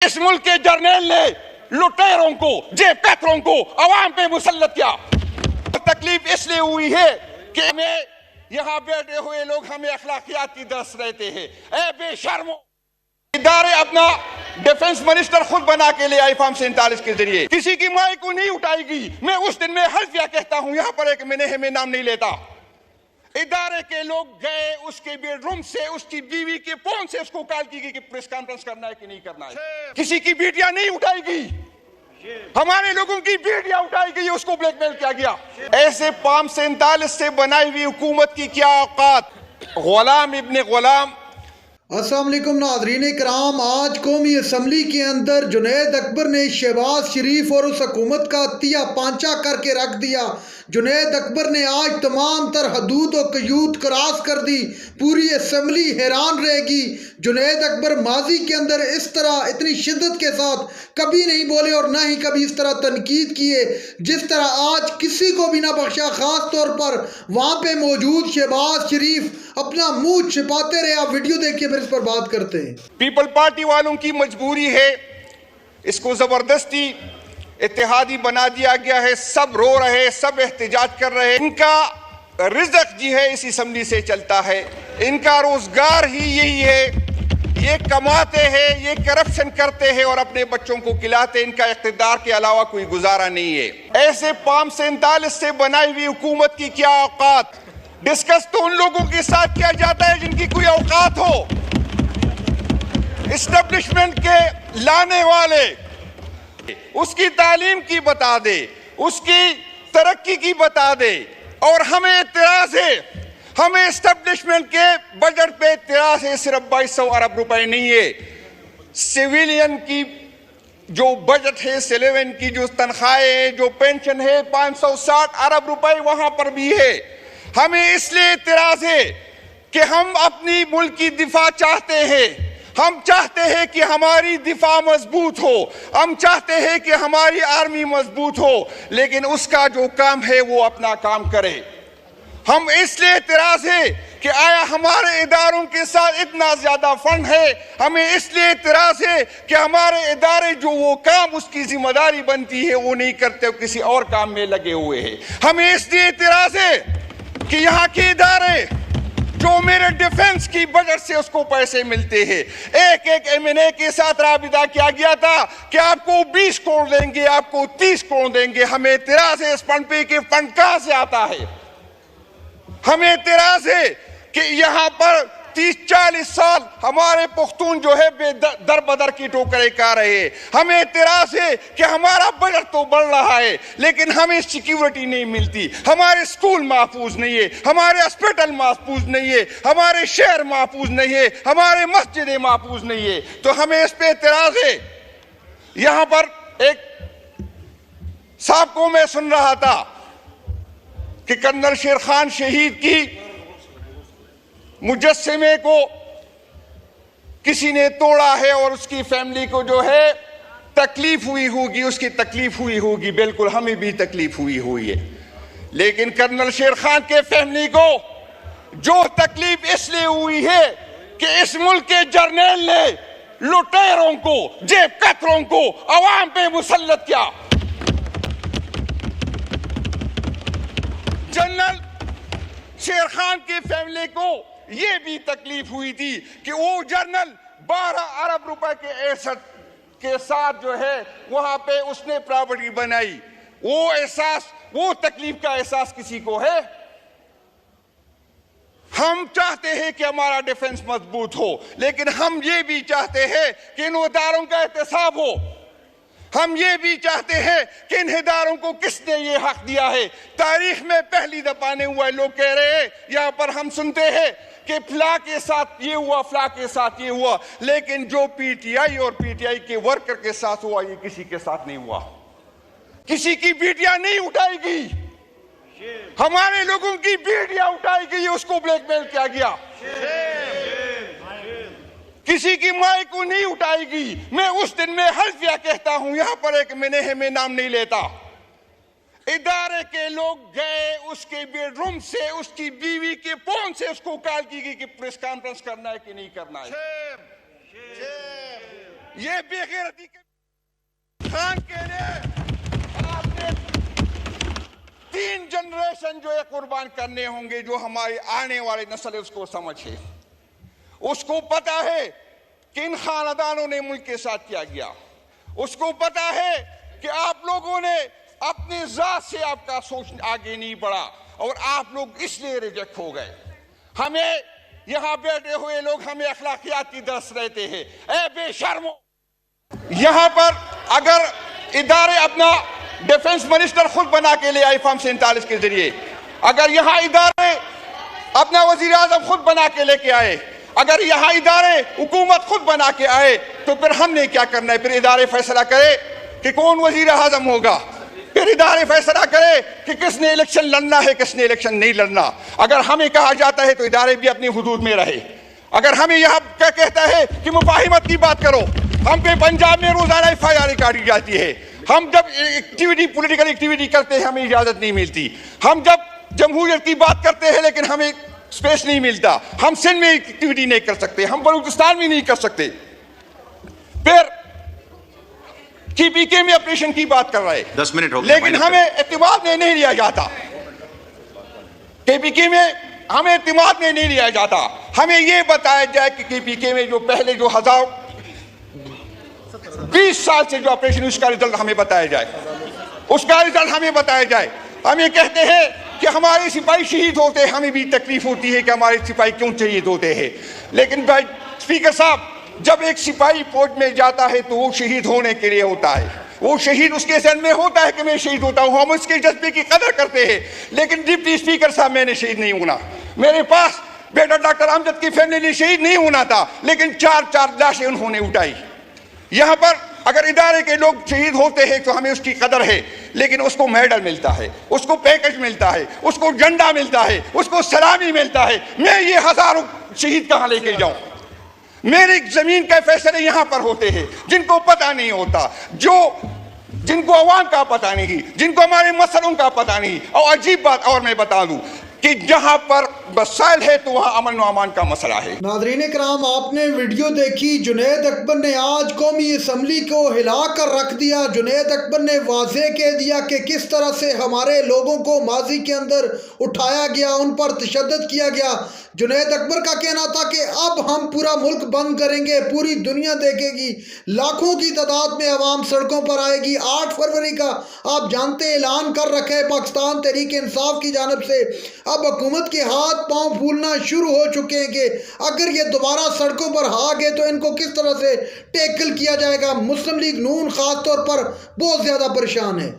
इस मुल्क के जर्नैल ने लुटेरों को, जेब कतरों को अवाम पे मुसल्लत किया। तकलीफ इसलिए हुई है कि हमें यहाँ बैठे हुए लोग हमें अखलाकियात की दर्स रहते हैं। ए बेशर्मो, इदारे अपना डिफेंस मिनिस्टर खुद बना के ले आई फॉर्म 47 के जरिए, किसी की माई को नहीं उठाएगी। मैं उस दिन में हल्फिया कहता हूँ, यहाँ पर एक में नाम नहीं लेता। इदारे के लोग गए उसके बेडरूम से, उसकी बीवी के फोन से उसको कॉल की गई कि प्रेस कॉन्फ्रेंस करना है कि नहीं करना है। किसी की बेटियां नहीं उठाएगी, हमारे लोगों की बेटियां उठाई गई, उसको ब्लैकमेल किया गया। ऐसे फॉर्म 47 से बनाई हुई हुकूमत की क्या औकात। गुलाम इब्न गुलाम। अस्सलाम वालेकुम नाज़रीन इकराम, आज कौमी असम्बली के अंदर जुनैद अकबर ने शहबाज शरीफ और उस हुकूमत का तिया पांचा करके रख दिया। जुनैद अकबर ने आज तमाम तर हदूद और कयूद क्रॉस कर दी। पूरी असम्बली हैरान रहेगी। जुनैद अकबर माजी के अंदर इस तरह इतनी शिद्दत के साथ कभी नहीं बोले और ना ही कभी इस तरह तनकीद किए जिस तरह आज किसी को भी ना बख्शा। ख़ास तौर पर वहाँ पे मौजूद शहबाज शरीफ अपना मुंह छिपाते रहे। आप वीडियो देखिए, फिर इस पर बात करते हैं। पीपल पार्टी वालों की मजबूरी है, इसको जबरदस्ती इत्तेहादी बना दिया गया है। सब रो रहे, सब एहतजाज कर रहे। इनका रिज़्क जी है इस असम्बली से चलता है, इनका रोजगार ही यही है। ये कमाते हैं, ये करप्शन करते हैं और अपने बच्चों को खिलाते। इनका इख्तिदार के अलावा कोई गुजारा नहीं है। ऐसे फॉर्म 47 से बनाई हुई हुकूमत की क्या औकात। डिस्कस तो उन लोगों के साथ किया जाता है जिनकी कोई औकात हो। एस्टेब्लिशमेंट के लाने वाले उसकी तालीम की बता दे, उसकी तरक्की की बता दे, और हमें इत्तराज है, हमें एस्टेब्लिशमेंट के बजट पे इत्तराज है। सिर्फ 2200 अरब रुपए नहीं है। सिविलियन की जो बजट है, सिविलियन की जो तनख्वाहें है, जो पेंशन है, 560 अरब रुपए वहां पर भी है। हमें इसलिए इत्तराज है कि हम अपनी मुल्क की दिफा चाहते हैं। हम चाहते हैं कि हमारी दिफा मजबूत हो, हम चाहते हैं कि हमारी आर्मी मजबूत हो, लेकिन उसका जो काम है वो अपना काम करे। हम इसलिए इत्तराज है कि आया हमारे इदारों के साथ इतना ज्यादा फंड है। हमें इसलिए इत्तराज है कि हमारे इदारे जो वो काम उसकी जिम्मेदारी बनती है वो नहीं करते, किसी और काम में लगे हुए हैं। हमें इसलिए इत्तराज है कि यहाँ के इदारे जो मेरे डिफेंस की बजट से उसको पैसे मिलते हैं, एक एमएनए के साथ राबिता किया गया था कि आपको 20 करोड़ देंगे, आपको 30 करोड़ देंगे। हमें इत्तराज है इस फंड पे कि फंड कहां से आता है। हमें इत्तराज है कि यहाँ पर 30-40 साल हमारे पुख्तून जो है दर बदर की टोकरे खा रहे हैं। हमें इत्तराज है कि हमारा बजट तो बढ़ रहा है लेकिन हमें सिक्योरिटी नहीं मिलती, हमारे स्कूल महफूज नहीं है, हमारे हॉस्पिटल महफूज नहीं है, हमारे शहर महफूज नहीं है, हमारे मस्जिदें महफूज नहीं है। तो हमें इस पे इत्तराज है। यहाँ पर एक साहब को मैं सुन रहा था कि कर्नल शेर खान शहीद की मुजस्समे को किसी ने तोड़ा है और उसकी फैमिली को जो है तकलीफ हुई होगी, उसकी तकलीफ हुई होगी। बिल्कुल हमें भी तकलीफ हुई है, लेकिन कर्नल शेर खान के फैमिली को जो तकलीफ इसलिए हुई है कि इस मुल्क के जर्नैल ने लुटेरों को, जेब कतरों को अवाम पे मुसल्लत किया। जनरल शेर खान की फैमिली को ये भी तकलीफ हुई थी कि वो जनरल 12 अरब रुपए के एसेट के साथ जो है वहां पे उसने प्रॉपर्टी बनाई। वो एहसास, वो तकलीफ का एहसास किसी को है? हम चाहते हैं कि हमारा डिफेंस मजबूत हो, लेकिन हम ये भी चाहते हैं कि इन इदारों का एहतसाब हो। हम ये भी चाहते हैं कि इन इदारों को किसने ये हक दिया है। तारीख में पहली दफा नहीं हुआ। लोग कह रहे हैं, यहाँ पर हम सुनते हैं कि फला के साथ ये हुआ, फला के साथ ये हुआ, लेकिन जो पीटीआई और पीटीआई के वर्कर के साथ हुआ ये किसी के साथ नहीं हुआ। किसी की बेटियां नहीं उठाएगी, हमारे लोगों की बेटियां उठाई गई, उसको ब्लैकमेल किया गया। किसी की माई को नहीं उठाएगी। मैं उस दिन में हल्फिया कहता हूं, यहाँ पर एक में नाम नहीं लेता। इदारे के लोग गए उसके बेडरूम से, उसकी बीवी के फोन से उसको कॉल की गई कि प्रेस कॉन्फ्रेंस करना है कि नहीं करना है। یہ بے غیرتی کے خان کے لیے آپ نے 3 جنریشن جو ہے قربان کرنے ہوں گے. جو ہماری آنے والی نسل ہے اس کو سمجھ ہے, اس کو پتا ہے کہ ان خاندانوں نے ملک کے ساتھ کیا گیا. اس کو پتا ہے کہ آپ لوگوں نے اپنی ذات سے آپ کا سوچ آگے نہیں بڑھا اور آپ لوگ اس لیے ریجیکٹ ہو گئے. ہمیں یہاں بیٹھے ہوئے لوگ ہمیں اخلاقیات کی درس رہتے ہیں. اے بے شرمو, یہاں پر اگر ادارے اپنا ڈیفنس منسٹر خود بنا کے لے آئے فارم 47 کے ذریعے, اگر یہاں ادارے اپنا وزیر اعظم خود بنا کے لے کے آئے, اگر یہاں ادارے حکومت خود بنا کے آئے, تو پھر ہم نے کیا کرنا ہے؟ پھر ادارے فیصلہ کرے کہ کون وزیر اعظم ہوگا, پھر ادارے فیصلہ کرے کہ کس نے الیکشن لڑنا ہے کس نے الیکشن نہیں لڑنا. اگر ہمیں کہا جاتا ہے تو ادارے بھی اپنی حدود میں رہے. اگر ہمیں یہاں کیا کہتا ہے کہ مفاہمت کی بات کرو, ہم پہ پنجاب میں روزانہ FIR کاٹی جاتی ہے. ہم جب پولیٹیکل ایکٹیویٹی کرتے ہیں ہمیں اجازت نہیں ملتی. ہم جب جمہوریت کی بات کرتے ہیں لیکن ہمیں سپیس نہیں ملتا. ہم سندھ میں ایکٹیویٹی نہیں کر سکتے, ہم بلوچستان میں نہیں کر سکتے. پھر KPK میں آپریشن کی بات کر رہے 10 منٹ ہو گئے, لیکن ہمیں اعتماد میں نہیں لیا جاتا. KPK میں ہمیں اعتماد میں نہیں لیا جاتا. ہمیں یہ بتایا جائے کہ KPK میں جو پہلے جو 20 سال سے جو آپریشن اس کا رزلٹ ہمیں بتایا جائے, اس کا رزلٹ ہمیں بتایا جائے. ہمیں کہتے ہیں کہ ہمارے سپاہی شہید ہوتے ہیں, ہمیں بھی تکلیف ہوتی ہے کہ ہمارے سپاہی کیوں شہید ہوتے ہیں. لیکن بھائی اسپیکر صاحب, جب ایک سپاہی فوج میں جاتا ہے تو وہ شہید ہونے کے لیے ہوتا ہے. وہ شہید اس کے ذہن میں ہوتا ہے کہ میں شہید ہوتا ہوں, ہم اس کے جذبے کی قدر کرتے ہیں. لیکن ڈپٹی اسپیکر صاحب, میں نے شہید نہیں ہونا. میرے پاس بیٹا ڈاکٹر امجد کی فیملی نے شہید نہیں ہونا تھا, لیکن 4 لاشیں انہوں نے اٹھائی. یہاں پر اگر ادارے کے لوگ شہید ہوتے ہیں تو ہمیں اس کی قدر ہے, لیکن اس کو میڈل ملتا ہے, اس کو پیکج ملتا ہے, اس کو جھنڈا ملتا ہے, اس کو سلامی ملتا ہے. میں یہ ہزاروں شہید کہاں لے کے جاؤں؟ میری زمین کے فیصلے یہاں پر ہوتے ہیں جن کو پتہ نہیں ہوتا, جن کو عوام کا پتہ نہیں, جن کو ہمارے مسئلوں کا پتہ نہیں. اور عجیب بات اور میں بتا دوں کہ جہاں پر وسائل ہے تو وہاں امن و امان کا مسئلہ ہے. ناظرین کرام, آپ نے ویڈیو دیکھی. جنید اکبر نے آج قومی اسمبلی کو ہلا کر رکھ دیا. جنید اکبر نے واضح کہہ دیا کہ کس طرح سے ہمارے لوگوں کو ماضی کے اندر اٹھایا گیا, ان پر تشدد کیا گیا. جنید اکبر کا کہنا تھا کہ اب ہم پورا ملک بند کریں گے, پوری دنیا دیکھے گی, لاکھوں کی تعداد میں عوام سڑکوں پر آئے گی. 8 فروری کا آپ جانتے اعلان کر رکھے پاکستان تحریک انصاف کی جانب سے. اب حکومت کے ہاتھ پاؤں پھولنا شروع ہو چکے ہیں کہ اگر یہ دوبارہ سڑکوں پر آ گئے تو ان کو کس طرح سے ٹیکل کیا جائے گا. مسلم لیگ نون خاص طور پر بہت زیادہ پریشان ہے.